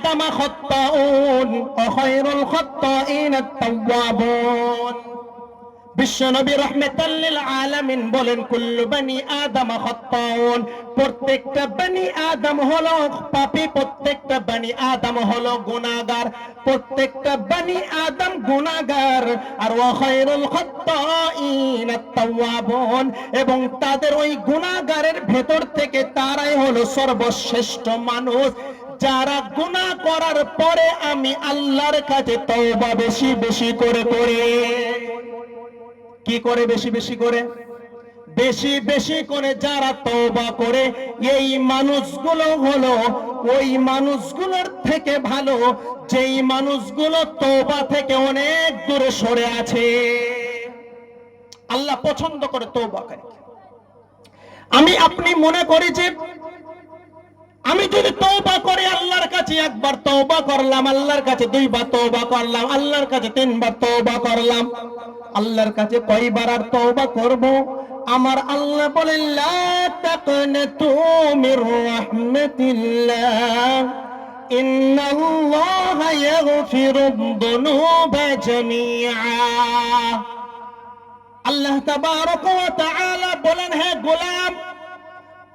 আদামা খাত্তাউন ওয়া খায়রুল খাত্তাইন আত-তাওয়াবুন। বিশ্বনবী রাহমাতাল লিল আলামিন বলেন, কুল্লু বনি আদম খাত্তাউন, প্রত্যেকটা বনি আদম হলো পাপী, প্রত্যেকটা বনি আদম হলো গুনাহগার, প্রত্যেকটা বনি আদম গুনাহগার। আর ওয়া খায়রুল খাত্তাইন আত-তাওয়াবুন, এবং তাদের ওই গুনাহগারের ভেতর থেকে তারাই হলো সর্বশ্রেষ্ঠ মানুষ, যারা গুনাহ করার পরে আমি আল্লাহর কাছে তওবা বেশি বেশি করে করে। কি করে? বেশি বেশি করে, বেশি বেশি করে যারা তওবা করে, এই মানুষগুলো হলো ওই মানুষগুলোর থেকে ভালো যেই মানুষগুলো তওবা থেকে অনেক দূরে সরে আছে। আল্লাহ পছন্দ করে তওবাকারী। আমি আপনি মনে করি যে আমি যদি তওবা করি আল্লাহর কাছে, একবার তওবা করলাম, আল্লাহর কাছে দুইবার তওবা করলাম, আল্লাহর কাছে তিনবার তওবা করলাম, আল্লাহর কাছে কয়বার আর তওবা করব? আমার আল্লাহ বলেন, লা তাকনাতু মির রাহমাতিল্লাহ, ইন্নাল্লাহা ইয়াগফিরুদ যুনুবা জামিআ। আল্লাহ তাবারক ওয়া তাআলা বলেন, হে গোলাম,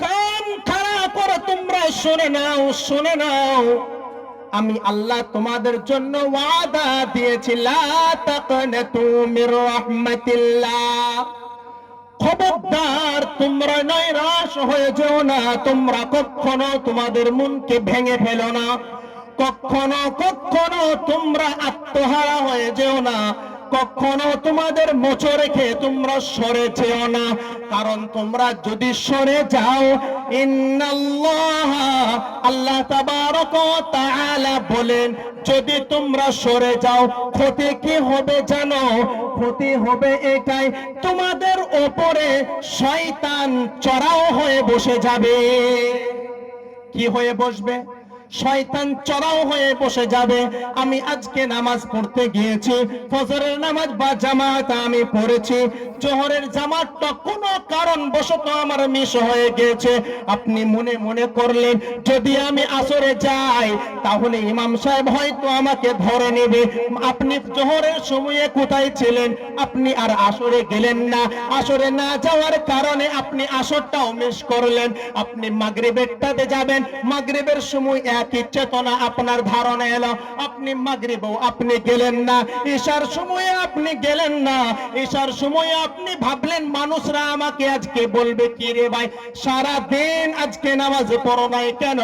কান খাড়া করে তোমরা শুনে নাও, শুনে নাও, আমি আল্লাহ তোমাদের জন্য ওয়াদা দিয়েছি, লা তাকনাতু মির রাহমাতিল্লাহ, খবরদার তোমরা নৈরাশ হয়ে যেও না, তোমরা কখনো তোমাদের মনকে ভেঙে ফেলো না, কখনো কখনো তোমরা আত্মহারা হয়ে যেও না, কখনো তোমাদের মোচড় রেখে তোমরা সরে যেও না। কারণ তোমরা যদি সরে যাও, ইন্নাল্লাহ, আল্লাহ তাবারক ওয়া তাআলা বলেন, যদি তোমরা সরে যাও ক্ষতি কি হবে জানো? ক্ষতি হবে এটাই, তোমাদের উপরে শয়তান চড়াও হয়ে বসে যাবে। কি হয়ে বসবে? শয়তান চড়াও হয়ে বসে যাবে। আমি আজকে নামাজ পড়তে গিয়েছি, ফজরের নামাজ বা জামাত আমি পড়েছি, জোহরের জামাতটা কোনো কারণবশত আমার মিস হয়ে গেছে। আপনি মনে মনে করলেন যদি আমি আসরে যাই তাহলে ইমাম সাহেব হয়তো আমাকে ধরে নেবে। আপনি জোহরের সময়ে কোথায় ছিলেন? আপনি আর আসরে গেলেন না, আসরে না যাওয়ার কারণে আপনি আসরটাও মিস করলেন। আপনি মাগরিবেরটাতে যাবেন, মাগরিবের সময় একই চেতনা আপনার ধারণা এলো, আপনি মাগরিবেও আপনি গেলেন না, ঈশার সময়ে আপনি গেলেন না, ঈশার সময়ে আপনি ভাবলেন মানুষরা আমাকে আজকে বলবে কি রে ভাই সারা দিন আজকে নামাজ পড়ো নাই কেন?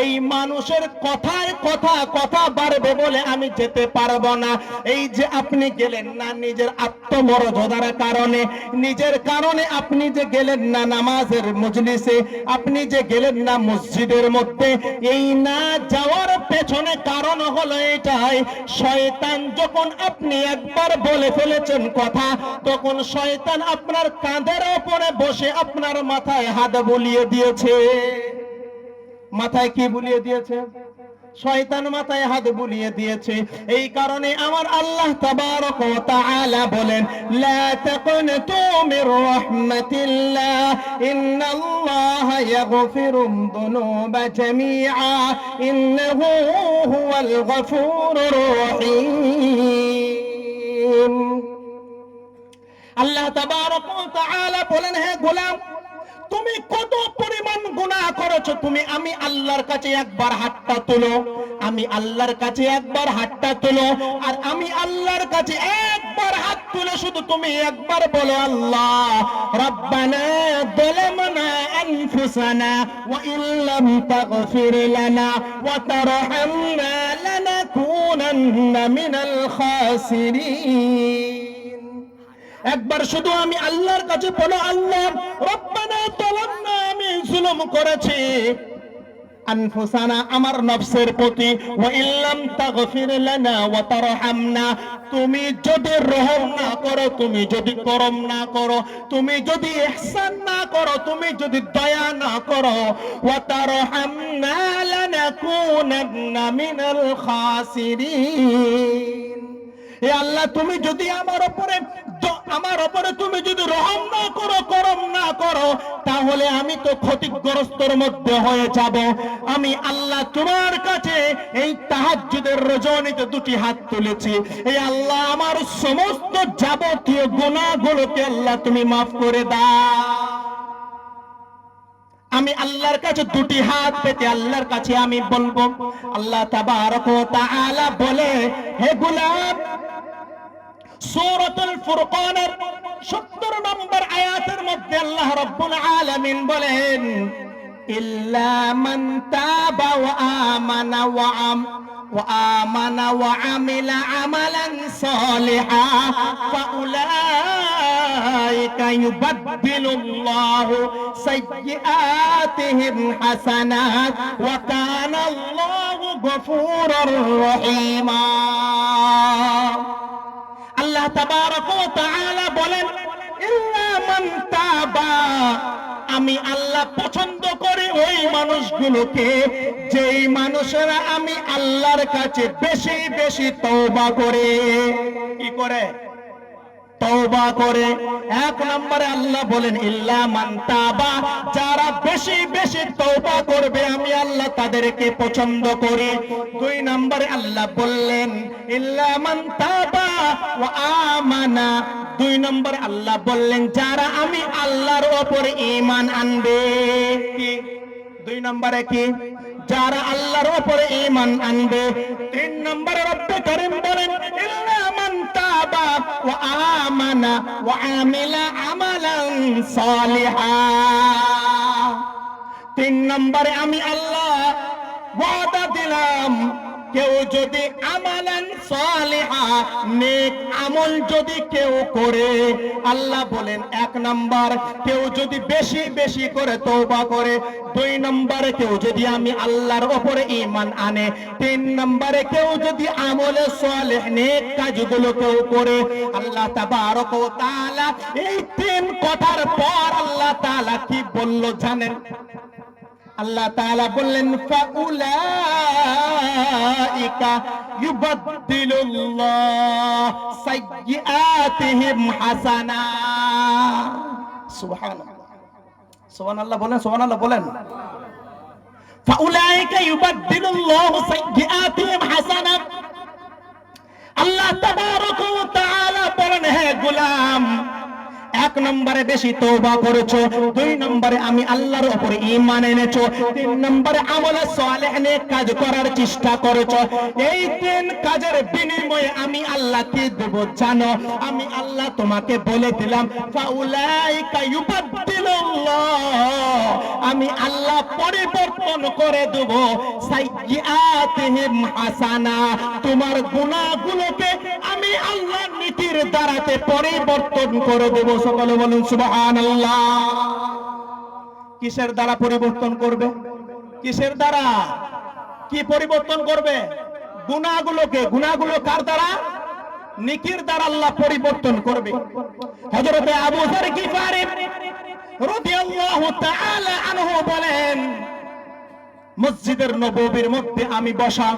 এই মানুষের কথায় কথা কথা বাড়বে বলে আমি যেতে পারবো না। এই যে আপনি গেলেন না নিজের আত্মমর্যাদার কারণে, নিজের কারণে আপনি যে গেলেন না নামাজের মজলিসে, আপনি যে গেলেন না মসজিদের মধ্যে, এই না যাওয়ার পেছনে কারণ হলো এটাই, শয়তান যখন আপনি একবার বলে ফেলেছেন কথা, তখন শয়তান আপনার কাঁধের উপরে বসে আপনার মাথায় হাত বুলিয়ে দিয়েছে। মাথায় কি বুলিয়ে দিয়েছে? শয়তান মাথায় হাত বুলিয়ে দিয়েছে। এই কারণে আমার আল্লাহ তাবারক ওয়া তাআলা বলেন, লা তাকুনতু মির রাহমাতিল্লাহ, ইন্নাল্লাহা ইয়াগফিরুদ যুনুবা জামিআ, ইন্নাহু হুয়াল গফুরুর রহিম। আল্লাহ তাবারক ওয়া তাআলা বলেন, হে গোলাম, তুমি কত পরিমাণ গুনাহ করেছো, তুমি আমি আল্লাহর কাছে একবার হাতটা তুলো, আমি আল্লাহর কাছে একবার হাতটা তুলো, আর আমি আল্লাহর কাছে একবার হাত তুলে শুধু তুমি একবার বলো, আল্লাহ রাব্বানা যালামনা আনফুসানা ওয়া ইল্লাম তাগফির লানা ওয়া তারহামনা লানাকুনান্না মিনাল খাসিরিন। একবার শুধু আমি আল্লাহর কাছে বলো, আল্লাহ রব্বানা যালামনা, আমি জুলুম করেছি, আনফুসানা, আমার নফসের প্রতি, ওয়া ইল্লাম তাগফির লানা ওয়া তারহামনা, তুমি যদি রহম না করো, তুমি যদি করম না করো, তুমি যদি ইহসান না করো, তুমি যদি দয়া না করো, ওয়া তারহামনা লানাকুনান্না মিনাল খাসিরিন। হে আল্লাহ, তুমি যদি আমার উপরে আমার উপরে তুমি যদি রহম না করো, করম না করো, তাহলে আমি তো ক্ষতিগ্রস্তর মধ্যে হয়ে যাব। আমি আল্লাহ তোমার কাছে এই তাহাজ্জুদের রজনীতে দুটি হাত তুলেছি। এই আল্লাহ আমার সমস্ত যাবতীয় গুনাহগুলোকে আল্লাহ তুমি মাফ করে দাও। আমি আল্লাহর কাছে দুটি হাত পেতে আল্লাহর কাছে আমি বলবো। আল্লাহ তাবারক ওয়া তাআলা বলে, হে গোলাম, সূরাতুল ফুরকানের 70 নম্বর আয়াতের মধ্যে আল্লাহ রাব্বুল আলামিন বলেন, ইল্লা মান তাবা ওয়া আমানা ওয়া আমিলা আমালান সালিহান ফাউলাইকা ইউবাদদিলুল্লাহু সাইয়্যাতিহিম হাসানাত ওয়া কানা আল্লাহু গফুরুর রহিমা। আল্লাহ তাবারক ওয়া তাআলা বলেন, ইল্লা মান তাবা, আমি আল্লাহ পছন্দ করি ওই মানুষগুলোকে যেই মানুষেরা আমি আল্লাহর কাছে বেশি বেশি তওবা করে। কি করে? তওবা করে। এক নম্বরে আল্লাহ বলেন ইল্লা মান তাবা, যারা বেশি বেশি তওবা করবে আমি আল্লাহ তাদেরকে পছন্দ করি। দুই নম্বরে আল্লাহ বললেন ইল্লা মান তাবা ওয়া আমানা, দুই নম্বরে আল্লাহ বললেন যারা আমি আল্লাহর উপরে ঈমান আনবে। কি দুই নম্বরে? কি? যারা আল্লাহর উপরে ঈমান আনবে। তিন নম্বরে রব্বে কারীম বলেন ইল্লা মান তাবা ওয়া আমানা ওয়া আমিলা আমালান সালিহান। তিন নম্বরে আমি আল্লাহ ওয়াদা দিলাম, কেউ যদি আমালান সালিহা, নেক আমল যদি কেউ করে, আল্লাহ বলেন এক নাম্বার কেউ যদি বেশি বেশি করে তওবা করে, দুই নম্বরে কেউ যদি আমি আল্লাহর উপরে ঈমান আনে, তিন নম্বরে কেউ যদি আমলে সালেহ নেক কাজগুলো কেউ করে। আল্লাহ তাবারক ওয়া তাআলা এই তিন কথার পর আল্লাহ তাআলা কি বলল জানেন? আল্লাহ তাআলা বললেন ফাউলাইকা ইউবাদদিলুল্লাহ সাইয়্যাতিহিম হাসানাত। সুবহানাল্লাহ, সুবহানাল্লাহ বলেন, সুবহানাল্লাহ বলেন। ফাউলাইকা ইউবাদদিলুল্লাহ সাইয়্যাতিহিম হাসানাত। আল্লাহ তাবারক ওয়া তাআলা বলেন, হে গোলাম, এক নম্বরে বেশি তওবা করেছো, দুই নম্বরে আমি আল্লাহর উপরে ঈমান এনেছো, তিন নম্বরে আমলে সালেহ নেক কাজ করার চেষ্টা করেছো। এই তিন কাজের বিনিময়ে আমি আল্লাহ কি দেব জানো? আমি আল্লাহ তোমাকে বলে দিলাম ফাউলাইকা ইউবাদদিলুল্লাহ, আমি আল্লাহ পরিবর্তন করে দেব সাইয়্যাতিহিম হাসানা, তোমার গুনাহগুলোকে আমি আল্লাহর নীতির দ্বারাতে পরিবর্তন করে দেব। সকলে বলুন সুবহানাল্লাহ। কিসের দ্বারা পরিবর্তন করবে? কিসের দ্বারা? কি পরিবর্তন করবে? গুনাহগুলোকে। গুনাহগুলো কার দ্বারা? নেকির দ্বারা আল্লাহ পরিবর্তন করবে। হযরত আবু যর গিফারী রাদিয়াল্লাহু তাআলা আনহু বলেন, মসজিদের নববীর মধ্যে আমি বসা,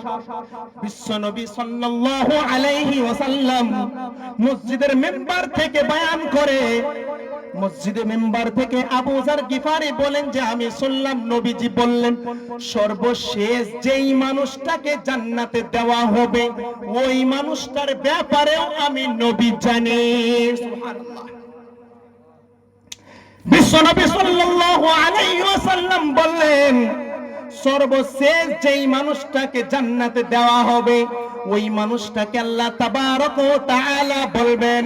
বিশ্বনবী সাল্লাল্লাহু আলাইহি ওয়াসাল্লাম মসজিদের মিম্বার থেকে বয়ান করে। মসজিদে মিম্বার থেকে আবু যর গিফারী বলেন যে আমি শুনলাম নবীজি বললেন সর্বশেষ যেই মানুষটাকে জান্নাতে দেওয়া হবে ওই মানুষটার ব্যাপারেও আমি নবী জানি। সুবহানাল্লাহ। বিশ্বনবী সাল্লাল্লাহু আলাইহি ওয়াসাল্লাম বললেন সর্বশেষ যেই মানুষটাকে জান্নাতে দেওয়া হবে ওই মানুষটাকে আল্লাহ তাবারক ওয়া তাআলা বলবেন,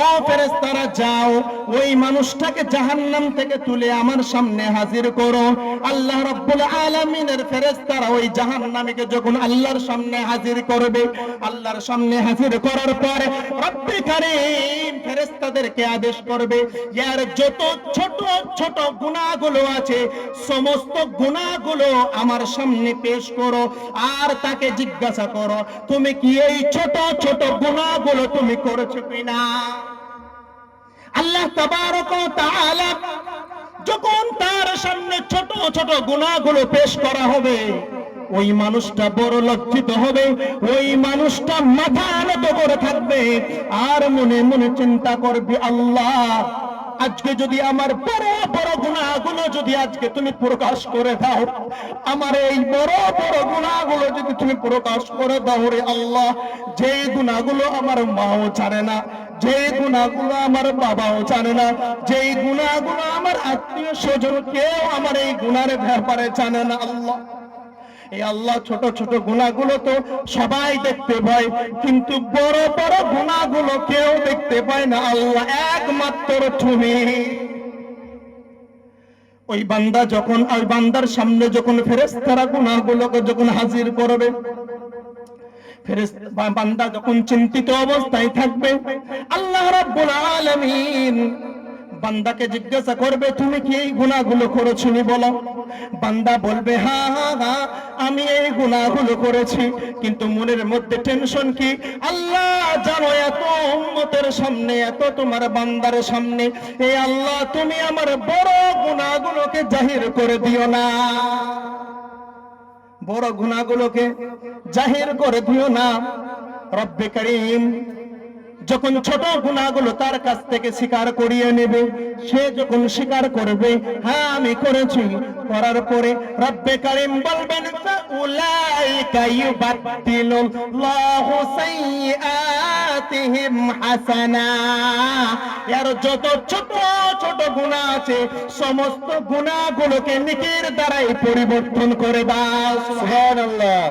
ও ফেরেশতারা যাও ওই মানুষটাকে জাহান্নাম থেকে তুলে আমার সামনে হাজির করো। আল্লাহ রাব্বুল আলামিনের ফেরেশতারা ওই জাহান্নামীকে যখন আল্লাহর সামনে হাজির করবে, আল্লাহর সামনে হাজির করার পরে রব্বে কারীম ফেরেশতাদেরকে আদেশ করবে, ইয়ার যত ছোট ছোট গুনাহগুলো আছে সমস্ত গুনাহগুলো আমার সামনে পেশ করো, আর তাকে জিজ্ঞাসা করো তুমি কি এই ছোট ছোট গুনাহগুলো তুমি করেছো কিনা। আল্লাহ তাবারক ওয়া তাআলা যখন তার সামনে ছোট ছোট গুনাহগুলো পেশ করা হবে ওই মানুষটা বড় লজ্জিত হবে, ওই মানুষটা মাথা নত করে থাকবে আর মনে মনে চিন্তা করবে, আল্লাহ আজকে যদি আমার বড় বড় গুনাহগুলো যদি আজকে তুমি প্রকাশ করে দাও, আমার এই বড় বড় গুনাহগুলো যদি তুমি প্রকাশ করে দাও রে আল্লাহ, যে গুনাহগুলো আমার মাও জানে না, যে গুনাহগুলো আমার বাবাও জানে না, যে গুনাহগুলো আমার আত্মীয় স্বজন কেউ আমার এই গুনাহের ব্যাপারে জানে না আল্লাহ। এই আল্লাহ ছোট ছোট গুনাহগুলো তো সবাই দেখতে পায়, কিন্তু বড় বড় গুনাহগুলো কেউ দেখতে পায় না আল্লাহ, একমাত্র তুমি। ওই বান্দা যখন, ওই বান্দার সামনে যখন ফেরেশতারা গুনাহগুলোকে যখন হাজির করবে, ফেরেশতা বান্দা যখন চিন্তিত অবস্থায় থাকবে, আল্লাহ রাব্বুল আলামিন বান্দাকে জিজ্ঞাসা করবে, তুমি কি এই গুনাহগুলো করেছো নি বলো? বান্দা বলবে, হ্যাঁ হ্যাঁ হ্যাঁ আমি এই গুনাহগুলো করেছি। কিন্তু মনের মধ্যে টেনশন কি, আল্লাহ জানো এত উম্মতের সামনে, এত তোমার বান্দার সামনে, এই আল্লাহ তুমি আমার বড় গুনাহগুলোকে জাহির করে দিও না, বড় গুনাহগুলোকে জাহির করে দিও না। রব্বে কারীম যখন ছোট গুনাহগুলো তার কাছ থেকে স্বীকার করিয়ে নেবে, সে যখন স্বীকার করবে হ্যাঁ আমি করেছি, করার পরে রব্বে কারীম বলবেন, ফাউলাইকা ইউবাদদিলুল্লাহু সাইয়্যাতিহিম হাসানা, এর যত ছোট ছোট গুনাহ আছে সমস্ত গুনাহগুলোকে নেকির দ্বারাই পরিবর্তন করে দাও। সুবহানাল্লাহ।